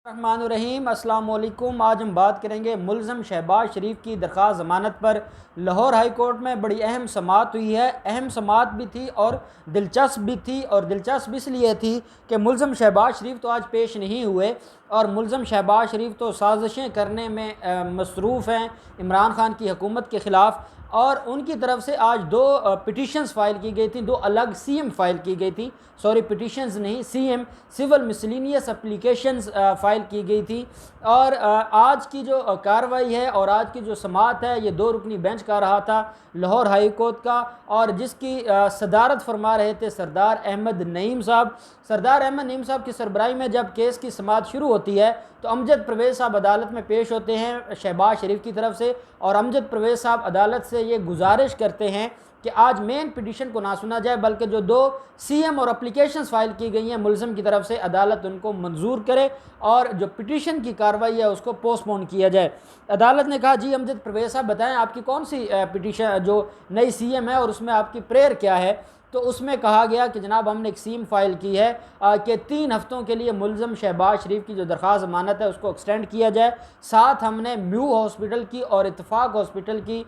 रहमानुर्रहीम अस्सलाम वालेकुम। आज हम बात करेंगे मुलज़म शहबाज शरीफ की दरख्वास्त ज़मानत पर। लाहौर हाई कोर्ट में बड़ी अहम समाअत हुई है। अहम समाअत भी थी और दिलचस्प भी थी। और दिलचस्प इसलिए थी कि मुलज़म शहबाज शरीफ तो आज पेश नहीं हुए और मुलज़म शहबाज शरीफ तो साजिशें करने में मसरूफ़ हैं इमरान खान की हुकूमत के ख़िलाफ़। और उनकी तरफ से आज दो पिटिशन्स फ़ाइल की गई थी, दो अलग सीएम फ़ाइल की गई थी। सॉरी, पिटिशन्स नहीं, CM civil miscellaneous applications file की गई थी। और आज की जो कार्रवाई है और आज की जो समाअत है, ये दो रुकनी बेंच का रहा था लाहौर हाई कोर्ट का, और जिसकी सदारत फरमा रहे थे सरदार अहमद नईम साहब। सरदार अहमद नईम साहब की सरबराही में जब केस की समाअत शुरू होती है तो अमजद परवेज़ साहब अदालत में पेश होते हैं शहबाज शरीफ की तरफ से, और अमजद परवेज़ साहब अदालत से ये गुजारिश करते हैं कि आज मेन पिटिशन को ना सुना जाए, बल्कि जो दो सीएम और एप्लीकेशंस फाइल की गई हैं मुलज़म की तरफ से, अदालत उनको मंजूर करे और जो पिटिशन की कार्रवाई है उसको पोस्टपोन किया जाए। अदालत ने कहा, जी अमजद परवेज़ साहब बताएं आपकी कौन सी पिटिशन जो नई सीएम है और उसमें आपकी प्रेयर क्या है। तो उसमें कहा गया कि जनाब हमने एक सीम फाइल की है कि 3 हफ्तों के लिए मुलज़म शहबाज शरीफ की जो दरख्वास्त ज़मानत है उसको एक्सटेंड किया जाए। साथ हमने म्यू हॉस्पिटल की और इत्तफाक हॉस्पिटल की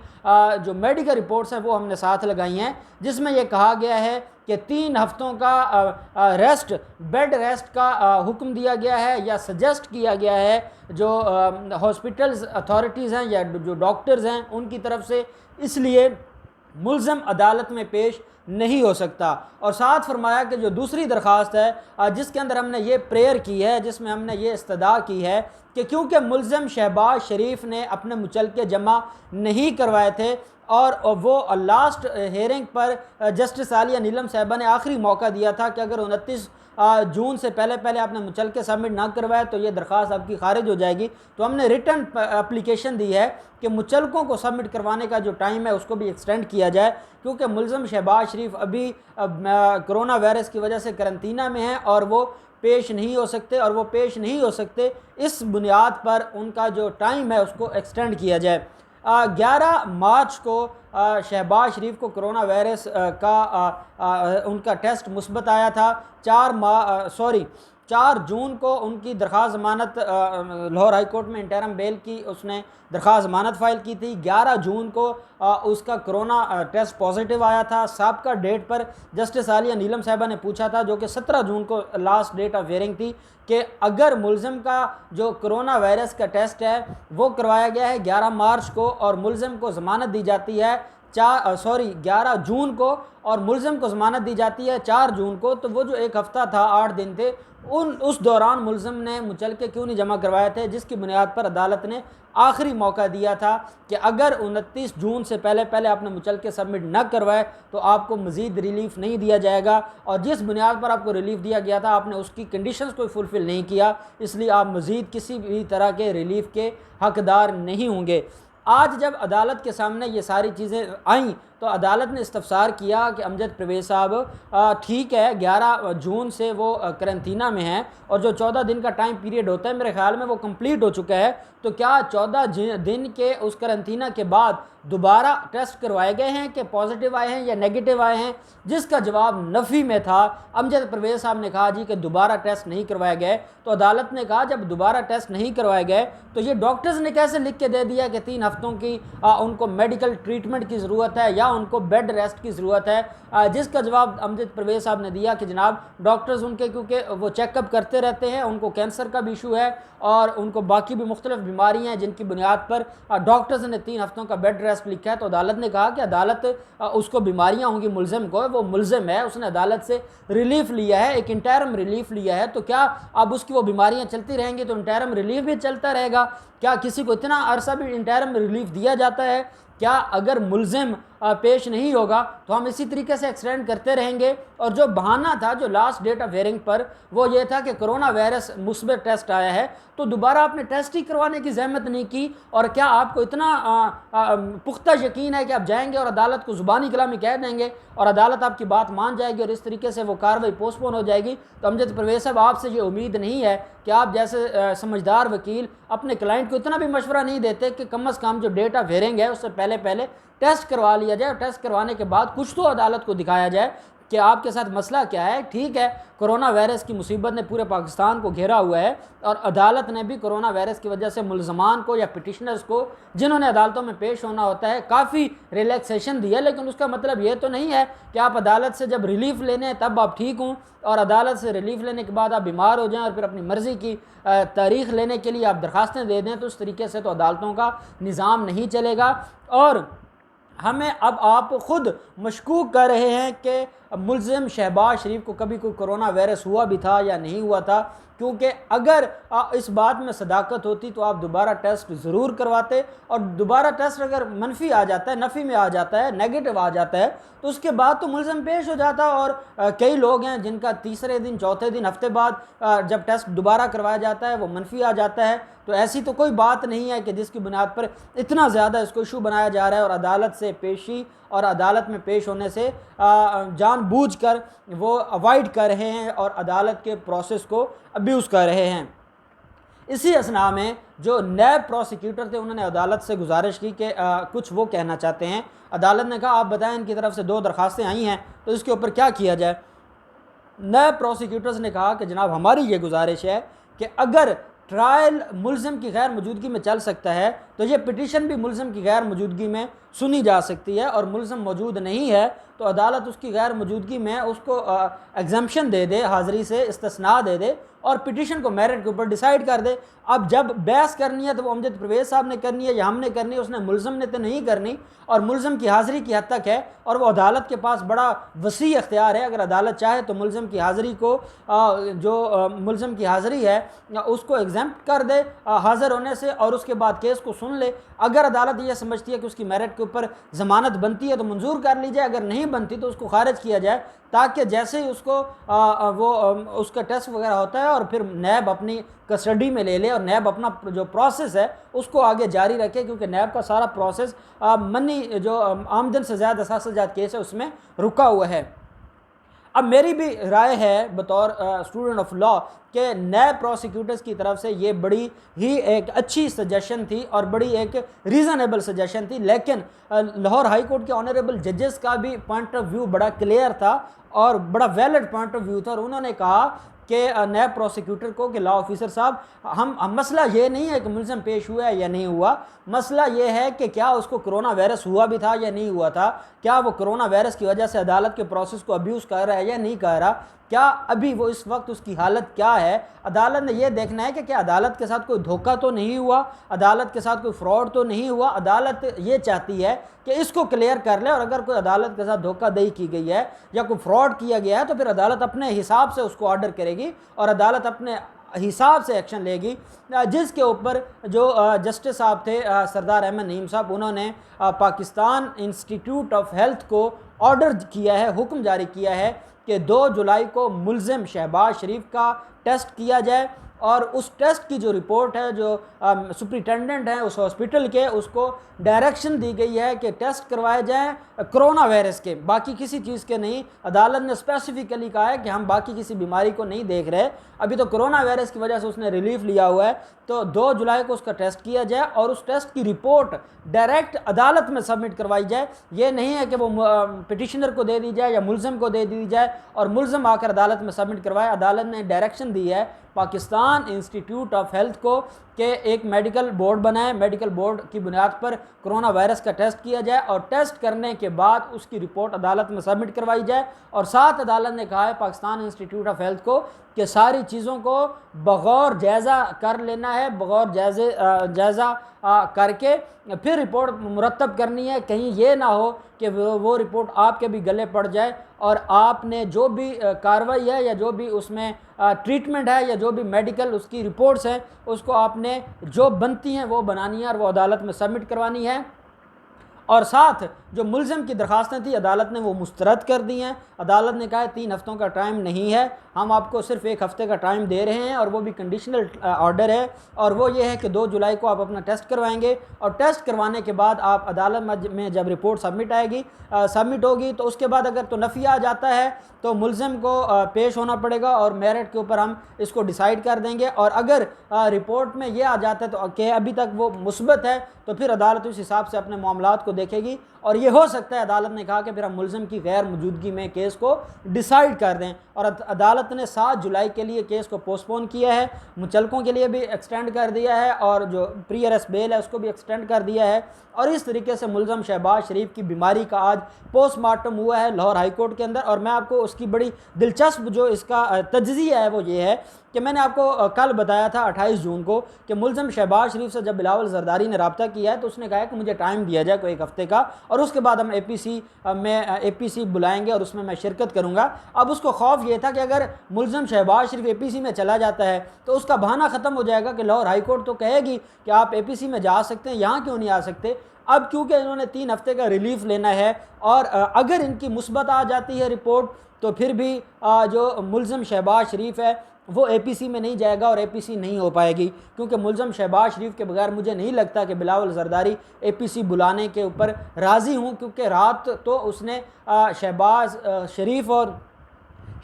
जो मेडिकल रिपोर्ट्स हैं वो हमने साथ लगाई हैं, जिसमें यह कहा गया है कि 3 हफ्तों का रेस्ट, बेड रेस्ट का हुक्म दिया गया है या सजेस्ट किया गया है जो हॉस्पिटल्स अथॉरिटीज़ हैं या जो डॉक्टर्स हैं उनकी तरफ से। इसलिए मुलज़म अदालत में पेश नहीं हो सकता। और साथ फरमाया कि जो दूसरी दरख्वास्त है जिसके अंदर हमने ये प्रेयर की है, जिसमें हमने ये इस्तदा की है कि क्योंकि मुलज़म शहबाज शरीफ ने अपने मुचलके जमा नहीं करवाए थे और वो लास्ट हेयरिंग पर जस्टिस आलिया नीलम साहिबा ने आखिरी मौका दिया था कि अगर 29 जून से पहले पहले आपने मुचलके सबमिट ना करवाए तो ये दरख्वास्त आपकी खारिज हो जाएगी। तो हमने रिटर्न एप्लीकेशन दी है कि मुचलकों को सबमिट करवाने का जो टाइम है उसको भी एक्सटेंड किया जाए, क्योंकि मुलज़म शहबाज शरीफ अभी कोरोना वायरस की वजह से करंतना में हैं और वो पेश नहीं हो सकते, और वो पेश नहीं हो सकते इस बुनियाद पर उनका जो टाइम है उसको एक्सटेंड किया जाए। 11 मार्च को शहबाज शरीफ को कोरोना वायरस का उनका टेस्ट मुस्बत आया था। 4 जून को उनकी दरख्वास्त ज़मानत लाहौर हाई कोर्ट में इंटरम बेल की उसने दरख्वास्त ज़मानत फ़ाइल की थी। 11 जून को उसका कोरोना टेस्ट पॉजिटिव आया था। साबका डेट पर जस्टिस आलिया नीलम साहिबा ने पूछा था, जो कि 17 जून को लास्ट डेट ऑफ हियरिंग थी, कि अगर मुलज़म का जो कोरोना वायरस का टेस्ट है वो करवाया गया है 11 मार्च को और मुलज़म को ज़मानत दी जाती है 11 जून को और मुलज़म को ज़मानत दी जाती है 4 जून को, तो वो जो एक हफ़्ता था, 8 दिन थे, उस दौरान मुलज़म ने मुचलके क्यों नहीं जमा करवाए थे, जिसकी बुनियाद पर अदालत ने आखिरी मौका दिया था कि अगर 29 जून से पहले पहले आपने मुचलके सबमिट न करवाए तो आपको मज़ीद रिलीफ़ नहीं दिया जाएगा। और जिस बुनियाद पर आपको रिलीफ़ दिया गया था आपने उसकी कंडीशंस को फुलफ़िल नहीं किया, इसलिए आप मज़ीद किसी भी तरह के रिलीफ़ के हकदार नहीं होंगे। आज जब अदालत के सामने ये सारी चीज़ें आईं तो अदालत ने इस्तफसार किया कि अमजद परवेज़ साहब ठीक है, 11 जून से वो करंतना में हैं और जो 14 दिन का टाइम पीरियड होता है मेरे ख्याल में वो कंप्लीट हो चुका है, तो क्या 14 दिन के उस करंतना के बाद दोबारा टेस्ट करवाए गए हैं कि पॉजिटिव आए हैं या नेगेटिव आए हैं, जिसका जवाब नफ़ी में था। अमजद परवेज़ साहब ने कहा जी कि दोबारा टेस्ट नहीं करवाए गए। तो अदालत ने कहा जब दोबारा टेस्ट नहीं करवाए गए तो ये डॉक्टर्स ने कैसे लिख के दे दिया कि 3 हफ्तों की उनको मेडिकल ट्रीटमेंट की ज़रूरत है या उनको बेड रेस्ट की ज़रूरत है, जिसका जवाब अमजद परवेज़ साहब ने दिया कि जनाब डॉक्टर्स उनके क्योंकि वो चेकअप करते रहते हैं, उनको कैंसर का भी इशू है और उनको बाकी भी मुख्तलिफ बीमारियाँ हैं जिनकी बुनियाद पर डॉक्टर्स ने 3 हफ्तों का बेड रेस्ट लिखा है। तो अदालत ने कहा कि अदालत उसको बीमारियाँ होंगी मुलज़म को, वो मुलज़म है, उसने अदालत से रिलीफ लिया है, एक इंटरम रिलीफ लिया है, तो क्या अब उसकी वो बीमारियाँ चलती रहेंगी तो इंटरम रिलीफ भी चलता रहेगा? क्या किसी को इतना अरसा भी इंटरम रिलीफ दिया जाता है? क्या अगर मुलज़म पेश नहीं होगा तो हम इसी तरीके से एक्सटेंड करते रहेंगे? और जो बहाना था जो लास्ट डेट ऑफ हियरिंग पर वो ये था कि कोरोना वायरस मुस्बत टेस्ट आया है, तो दोबारा आपने टेस्ट ही करवाने की ज़हमत नहीं की। और क्या आपको इतना पुख्ता यकीन है कि आप जाएंगे और अदालत को ज़ुबानी कलामी कह देंगे और अदालत आपकी बात मान जाएगी और इस तरीके से वो कार्रवाई पोस्टपोन हो जाएगी? तो अमजद परवेज़ साहब आपसे ये उम्मीद नहीं है कि आप जैसे समझदार वकील अपने क्लाइंट को इतना भी मशवरा नहीं देते कि कम अज़ कम जो डेट ऑफ हियरिंग है उससे पहले पहले टेस्ट करवा लिया जाए। टेस्ट करवाने के बाद कुछ तो अदालत को दिखाया जाए कि आपके साथ मसला क्या है। ठीक है, कोरोना वायरस की मुसीबत ने पूरे पाकिस्तान को घेरा हुआ है और अदालत ने भी कोरोना वायरस की वजह से मुलजमान को या पिटिशनर्स को जिन्होंने अदालतों में पेश होना होता है काफ़ी रिलैक्सेशन दी है, लेकिन उसका मतलब ये तो नहीं है कि आप अदालत से जब रिलीफ लेने हैं तब आप ठीक हों और अदालत से रिलीफ लेने के बाद आप बीमार हो जाएं और फिर अपनी मर्ज़ी की तारीख लेने के लिए आप दरख्वास्तें दे दें। तो उस तरीके से तो अदालतों का निज़ाम नहीं चलेगा। और हमें अब आप ख़ुद मशकूक कर रहे हैं कि मुल्ज़िम शहबाज शरीफ को कभी कोई कोरोना वायरस हुआ भी था या नहीं हुआ था, क्योंकि अगर इस बात में सदाकत होती तो आप दोबारा टेस्ट ज़रूर करवाते, और दोबारा टेस्ट अगर मनफी आ जाता है, नफ़ी में आ जाता है, नेगेटिव आ जाता है, तो उसके बाद तो मुल्ज़िम पेश हो जाता। और कई लोग हैं जिनका तीसरे दिन, चौथे दिन, हफ्ते बाद जब टेस्ट दोबारा करवाया जाता है वो मनफी आ जाता है। तो ऐसी तो कोई बात नहीं है कि जिसकी बुनियाद पर इतना ज़्यादा इसको इशू बनाया जा रहा है और अदालत से पेशी और अदालत में पेश होने से जानबूझकर वो अवॉइड कर रहे हैं और अदालत के प्रोसेस को अब्यूज़ कर रहे हैं। इसी असना में जो नैब प्रोसिक्यूटर थे उन्होंने अदालत से गुजारिश की कि कुछ वो कहना चाहते हैं। अदालत ने कहा आप बताएं इनकी तरफ से 2 दरख्वास्तें आई हैं तो इसके ऊपर क्या किया जाए। नैब प्रोसिक्यूटर्स ने कहा कि जनाब हमारी ये गुजारिश है कि अगर ट्रायल मुल्ज़िम की गैर मौजूदगी में चल सकता है तो ये पिटीशन भी मुल्ज़िम की गैर मौजूदगी में सुनी जा सकती है, और मुल्ज़िम मौजूद नहीं है तो अदालत उसकी गैर मौजूदगी में उसको एग्जम्पशन दे दे, हाज़िरी से इस्तिस्ना दे दे और पिटीशन को मेरिट के ऊपर डिसाइड कर दे। अब जब बहस करनी है तो वो अमजद परवेज़ साहब ने करनी है या हमने करनी है, उसने मुल्ज़िम ने तो नहीं करनी, और मुल्ज़िम की हाज़िरी की हद तक है और वो अदालत के पास बड़ा वसी अख्तियार है। अगर अदालत चाहे तो मुल्ज़िम की हाज़िरी को जो मुल्ज़िम की हाज़िरी है उसको एग्जम्प्ट कर दे हाज़िर होने से और उसके बाद केस को सुन ले। अगर अदालत ये समझती है कि उसकी मेरिट के ऊपर ज़मानत बनती है तो मंजूर कर ली जाए, अगर नहीं बनती तो उसको खारिज किया जाए, ताकि जैसे ही उसको उसका टेस्ट वगैरह होता है और फिर नैब अपनी कस्टडी में ले ले और नैब अपना जो प्रोसेस है उसको आगे जारी रखे, क्योंकि नैब का सारा प्रोसेस मनी जो आमदन से ज़्यादा असासजात केस है उसमें रुका हुआ है। अब मेरी भी राय है बतौर स्टूडेंट ऑफ लॉ कि नैब प्रोसिक्यूटर्स की तरफ से ये बड़ी ही एक अच्छी सजेशन थी और बड़ी एक रीज़नेबल सजेशन थी, लेकिन लाहौर हाई कोर्ट के ऑनरेबल जजेस का भी पॉइंट ऑफ व्यू बड़ा क्लियर था और बड़ा वैलिड पॉइंट ऑफ व्यू था। और उन्होंने कहा कि नैब प्रोसिक्यूटर को कि लॉ ऑफिसर साहब हम मसला ये नहीं है कि मुल्ज़िम पेश हुआ है या नहीं हुआ, मसला ये है कि क्या उसको कोरोना वायरस हुआ भी था या नहीं हुआ था, क्या वो कोरोना वायरस की वजह से अदालत के प्रोसेस को अब्यूज़ कर रहा है या नहीं कर रहा, क्या अभी वो इस वक्त उसकी हालत क्या है। अदालत ने यह देखना है कि क्या अदालत के साथ कोई धोखा तो नहीं हुआ, अदालत के साथ कोई फ्रॉड तो नहीं हुआ। अदालत ये चाहती है कि इसको क्लियर कर ले, और अगर कोई अदालत के साथ धोखाधड़ी की गई है या कोई फ्रॉड किया गया है तो फिर अदालत अपने हिसाब से उसको ऑर्डर करेगी और अदालत अपने हिसाब से एक्शन लेगी। जिसके ऊपर जो जस्टिस साहब थे सरदार अहमद नईम साहब, उन्होंने पाकिस्तान इंस्टीट्यूट ऑफ हेल्थ को ऑर्डर किया है, हुक्म जारी किया है कि 2 जुलाई को मुल्ज़िम शहबाज शरीफ का टेस्ट किया जाए और उस टेस्ट की जो रिपोर्ट है, जो सुप्रिटेंडेंट है उस हॉस्पिटल के, उसको डायरेक्शन दी गई है कि टेस्ट करवाए जाएं कोरोना वायरस के, बाकी किसी चीज़ के नहीं। अदालत ने स्पेसिफिकली कहा है कि हम बाकी किसी बीमारी को नहीं देख रहे, अभी तो कोरोना वायरस की वजह से उसने रिलीफ लिया हुआ है। तो 2 जुलाई को उसका टेस्ट किया जाए और उस टेस्ट की रिपोर्ट डायरेक्ट अदालत में सबमिट करवाई जाए। ये नहीं है कि वो पिटिशनर को दे दी जाए या मुल्ज़िम को दे दी जाए और मुल्ज़िम आकर अदालत में सबमिट करवाए। अदालत ने डायरेक्शन दी है पाकिस्तान इंस्टीट्यूट ऑफ हेल्थ को कि एक मेडिकल बोर्ड बनाए, मेडिकल बोर्ड की बुनियाद पर कोरोना वायरस का टेस्ट किया जाए और टेस्ट करने के बाद उसकी रिपोर्ट अदालत में सबमिट करवाई जाए। और साथ अदालत ने कहा है पाकिस्तान इंस्टीट्यूट ऑफ हेल्थ को कि सारी चीज़ों को बगौर जायज़ा कर लेना है, बगौर जायज़ा करके फिर रिपोर्ट मुरतब करनी है। कहीं ये ना हो कि वो रिपोर्ट आपके भी गले पड़ जाए और आपने जो भी कार्रवाई है या जो भी उसमें ट्रीटमेंट है या जो भी मेडिकल उसकी रिपोर्ट्स हैं उसको आपने जो बनती हैं वो बनानी है और वो अदालत में सबमिट करवानी है। और साथ जो मुल्ज़िम की दरख्वास्तें थी अदालत ने वो मुस्तरद कर दी हैं। अदालत ने कहा है 3 हफ्तों का टाइम नहीं है, हम आपको सिर्फ 1 हफ़्ते का टाइम दे रहे हैं और वो भी कंडीशनल ऑर्डर है, और वो ये है कि 2 जुलाई को आप अपना टेस्ट करवाएंगे और टेस्ट करवाने के बाद आप अदालत में जब रिपोर्ट सबमिट होगी तो उसके बाद अगर तो नफ़ी आ जाता है तो मुल्ज़िम को पेश होना पड़ेगा और मेरिट के ऊपर हम इसको डिसाइड कर देंगे। और अगर रिपोर्ट में ये आ जाता है तो कि अभी तक वो मुस्बत है तो फिर अदालत उस हिसाब से अपने मामलात को देखेगी और ये हो सकता है अदालत ने कहा कि फिर हम मुलज़िम की गैर मौजूदगी में केस को डिसाइड कर दें, और अदालत ने 7 जुलाई के लिए केस को पोस्टपोन किया है, मुचलकों के लिए भी एक्सटेंड कर दिया है और जो प्री अरेस्ट बेल है उसको भी एक्सटेंड कर दिया है। और इस तरीके से मुलज़म शहबाज शरीफ की बीमारी का आज पोस्टमार्टम हुआ है लाहौर हाई कोर्ट के अंदर। और मैं आपको उसकी बड़ी दिलचस्प जो इसका तज्ज़िया है वो ये है कि मैंने आपको कल बताया था 28 जून को कि मुलज़म शहबाज शरीफ से जब बिलावल ज़रदारी ने रब्ता किया है तो उसने कहा है कि मुझे टाइम दिया जाए कोई एक हफ़्ते का, और उसके बाद हम APC बुलाएंगे और उसमें मैं शिरकत करूँगा। अब उसको खौफ ये था कि अगर मुलज़म शहबाज शरीफ APC में चला जाता है तो उसका बहाना ख़त्म हो जाएगा कि लाहौर हाई कोर्ट तो कहेगी कि आप APC में जा सकते हैं, यहाँ क्यों नहीं आ सकते। अब क्योंकि इन्होंने 3 हफ्ते का रिलीफ लेना है और अगर इनकी मुस्बत आ जाती है रिपोर्ट तो फिर भी जो मुलज़म शहबाज शरीफ है वो APC में नहीं जाएगा और APC नहीं हो पाएगी, क्योंकि मुलज़म शहबाज शरीफ के बगैर मुझे नहीं लगता कि बिलावल ज़रदारी APC बुलाने के ऊपर राज़ी हूँ, क्योंकि रात तो उसने शहबाज शरीफ और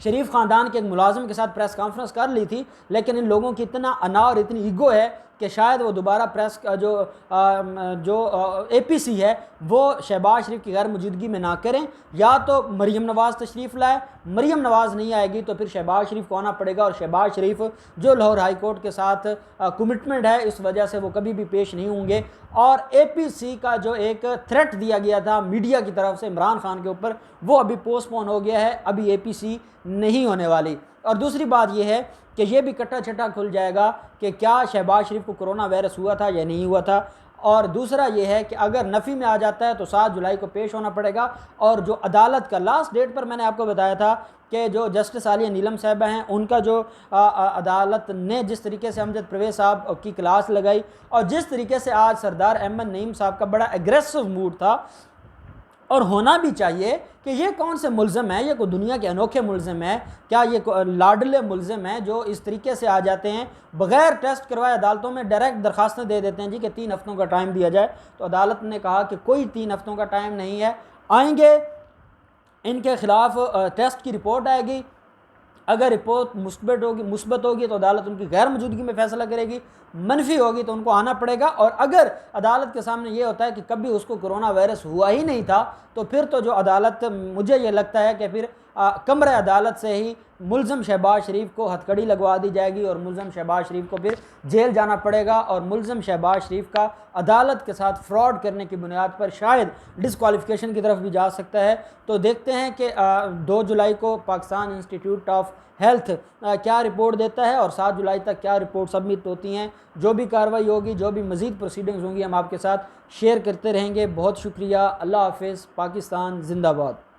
शरीफ ख़ानदान के एक मुलाजिम के साथ प्रेस कॉन्फ्रेंस कर ली थी, लेकिन इन लोगों की इतना अना और इतनी ईगो है कि शायद वो दोबारा प्रेस जो APC है वो शहबाज शरीफ की गैर मौजूदगी में ना करें, या तो मरीम नवाज़ तशरीफ़ लाए, मरीम नवाज़ नहीं आएगी तो फिर शहबाज शरीफ को आना पड़ेगा। और शहबाज शरीफ जो लाहौर हाई कोर्ट के साथ कमिटमेंट है इस वजह से वो कभी भी पेश नहीं होंगे। और APC का जो एक थ्रेट दिया गया था मीडिया की तरफ से इमरान खान के ऊपर वो अभी पोस्टपोन हो गया है, अभी APC नहीं होने वाली। और दूसरी बात यह है कि ये भी कट्टा छट्टा खुल जाएगा कि क्या शहबाज शरीफ को कोरोना वायरस हुआ था या नहीं हुआ था। और दूसरा ये है कि अगर नफ़ी में आ जाता है तो 7 जुलाई को पेश होना पड़ेगा। और जो अदालत का लास्ट डेट पर मैंने आपको बताया था कि जो जस्टिस आलिया नीलम साहबा हैं उनका जो अदालत ने जिस तरीके से अमजद परवेज़ साहब की क्लास लगाई और जिस तरीके से आज सरदार अहमद नईम साहब का बड़ा एग्रेसिव मूड था, और होना भी चाहिए कि ये कौन से मुलज़म है, ये कोई दुनिया के अनोखे मुलज़म है क्या, ये लाडले मुलज़म हैं जो इस तरीके से आ जाते हैं बग़ैर टेस्ट करवाए अदालतों में डायरेक्ट दरखास्तें दे देते हैं जी कि 3 हफ्तों का टाइम दिया जाए। तो अदालत ने कहा कि कोई 3 हफ्तों का टाइम नहीं है, आएंगे इनके ख़िलाफ़ टेस्ट की रिपोर्ट आएगी, अगर रिपोर्ट मुस्बत होगी तो अदालत उनकी गैर मौजूदगी में फ़ैसला करेगी, मनफी होगी तो उनको आना पड़ेगा। और अगर अदालत के सामने ये होता है कि कभी उसको कोरोना वायरस हुआ ही नहीं था तो फिर तो जो अदालत, मुझे ये लगता है कि फिर कमरे अदालत से ही मुलज़म शहबाज शरीफ को हथकड़ी लगवा दी जाएगी और मुलज़म शहबाज शरीफ को फिर जेल जाना पड़ेगा और मुलज़म शहबाज शरीफ का अदालत के साथ फ्रॉड करने की बुनियाद पर शायद डिसक्वालिफिकेशन की तरफ भी जा सकता है। तो देखते हैं कि 2 जुलाई को पाकिस्तान इंस्टीट्यूट ऑफ हेल्थ क्या रिपोर्ट देता है और 7 जुलाई तक क्या रिपोर्ट सबमिट होती हैं। जो भी कार्रवाई होगी, जो भी मज़ीद प्रोसीडिंग्स होंगी, हम आपके साथ शेयर करते रहेंगे। बहुत शुक्रिया। अल्लाह हाफ़िज़। पाकिस्तान जिंदाबाद।